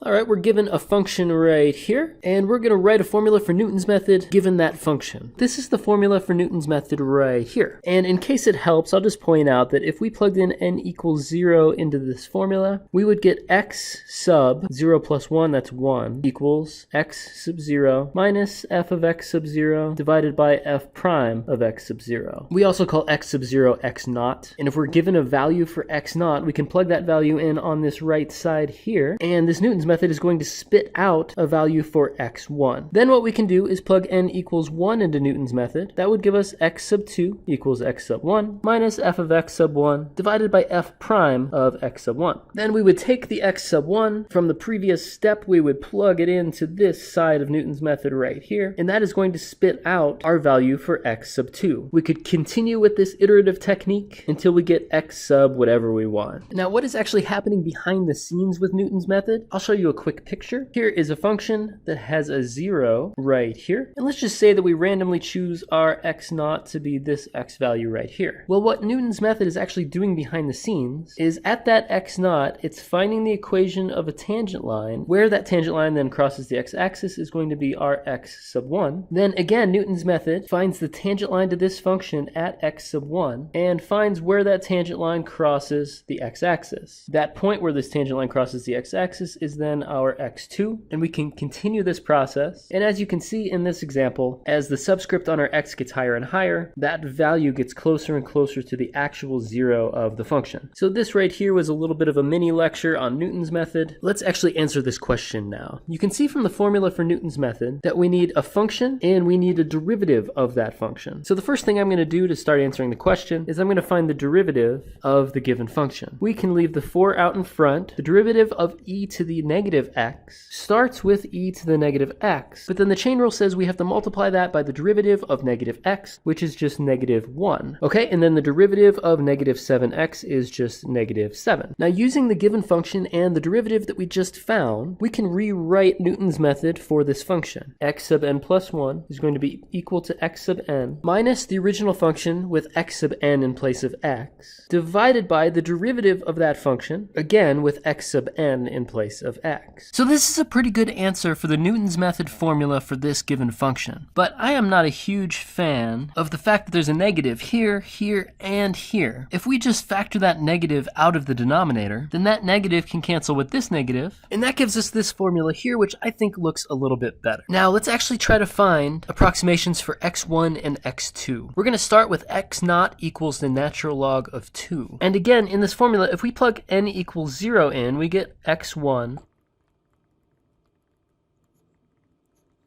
All right, we're given a function right here, and we're going to write a formula for Newton's method given that function. This is the formula for Newton's method right here. And in case it helps, I'll just point out that if we plugged in n equals 0 into this formula, we would get x sub 0 plus 1, that's 1, equals x sub 0 minus f of x sub 0 divided by f prime of x sub 0. We also call x sub 0 x naught. And if we're given a value for x naught, we can plug that value in on this right side here, and this Newton's method is going to spit out a value for x1. Then what we can do is plug n equals 1 into Newton's method. That would give us x sub 2 equals x sub 1 minus f of x sub 1 divided by f prime of x sub 1. Then we would take the x sub 1 from the previous step, we would plug it into this side of Newton's method right here, and that is going to spit out our value for x sub 2. We could continue with this iterative technique until we get x sub whatever we want. Now, what is actually happening behind the scenes with Newton's method? I'll show you a quick picture. Here is a function that has a 0 right here. And let's just say that we randomly choose our x naught to be this x value right here. Well, what Newton's method is actually doing behind the scenes is at that x naught, it's finding the equation of a tangent line where that tangent line then crosses the x-axis is going to be our x sub 1. Then again, Newton's method finds the tangent line to this function at x sub 1 and finds where that tangent line crosses the x-axis. That point where this tangent line crosses the x-axis is then our x2, and we can continue this process. And as you can see in this example, as the subscript on our x gets higher and higher, that value gets closer and closer to the actual 0 of the function. So this right here was a little bit of a mini lecture on Newton's method. Let's actually answer this question now. You can see from the formula for Newton's method that we need a function and we need a derivative of that function. So the first thing I'm going to do to start answering the question is I'm going to find the derivative of the given function. We can leave the 4 out in front. The derivative of e to the negative x starts with e to the negative x, but then the chain rule says we have to multiply that by the derivative of negative x, which is just negative 1. Okay, and then the derivative of negative 7x is just negative 7. Now, using the given function and the derivative that we just found, we can rewrite Newton's method for this function. X sub n plus 1 is going to be equal to x sub n minus the original function with x sub n in place of x, divided by the derivative of that function, again with x sub n in place of x. So this is a pretty good answer for the Newton's method formula for this given function. But I am not a huge fan of the fact that there's a negative here, here, and here. If we just factor that negative out of the denominator, then that negative can cancel with this negative, and that gives us this formula here, which I think looks a little bit better. Now let's actually try to find approximations for x1 and x2. We're going to start with x naught equals the natural log of 2. And again, in this formula, if we plug n equals 0 in, we get x1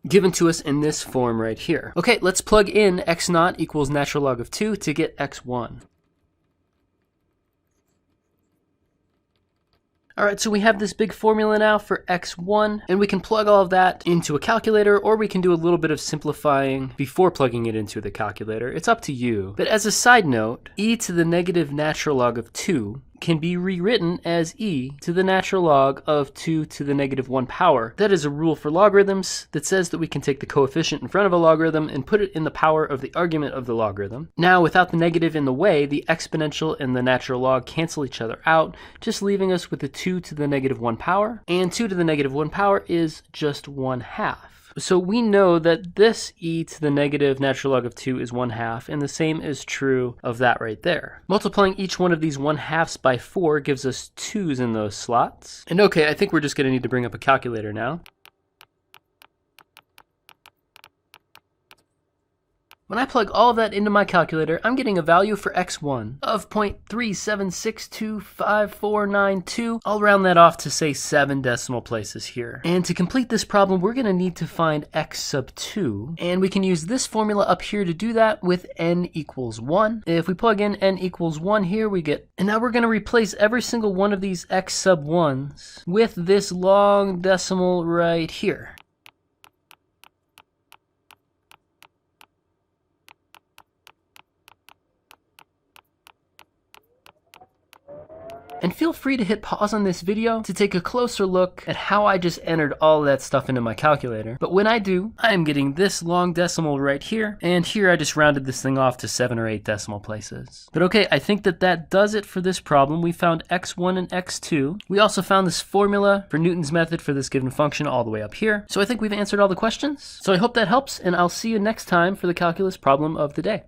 given to us in this form right here. Okay, let's plug in x naught equals natural log of 2 to get x1. Alright, so we have this big formula now for x1, and we can plug all of that into a calculator, or we can do a little bit of simplifying before plugging it into the calculator. It's up to you. But as a side note, e to the negative natural log of 2 can be rewritten as e to the natural log of 2 to the negative 1 power. That is a rule for logarithms that says that we can take the coefficient in front of a logarithm and put it in the power of the argument of the logarithm. Now, without the negative in the way, the exponential and the natural log cancel each other out, just leaving us with the 2 to the negative 1 power, and 2 to the negative 1 power is just 1/2. So we know that this e to the negative natural log of 2 is 1/2, and the same is true of that right there. Multiplying each one of these 1/2s by 4 gives us 2's in those slots. And okay, I think we're just going to need to bring up a calculator now. When I plug all of that into my calculator, I'm getting a value for x1 of 0.3762549. I'll round that off to say 7 decimal places here. And to complete this problem, we're going to need to find x sub 2. And we can use this formula up here to do that with n equals 1. If we plug in n equals 1 here, we get... And now we're going to replace every single one of these x sub 1s with this long decimal right here. And feel free to hit pause on this video to take a closer look at how I just entered all of that stuff into my calculator. But when I do, I am getting this long decimal right here, and here I just rounded this thing off to 7 or 8 decimal places. But okay, I think that does it for this problem. We found x1 and x2. We also found this formula for Newton's method for this given function all the way up here. So I think we've answered all the questions. So I hope that helps, and I'll see you next time for the calculus problem of the day.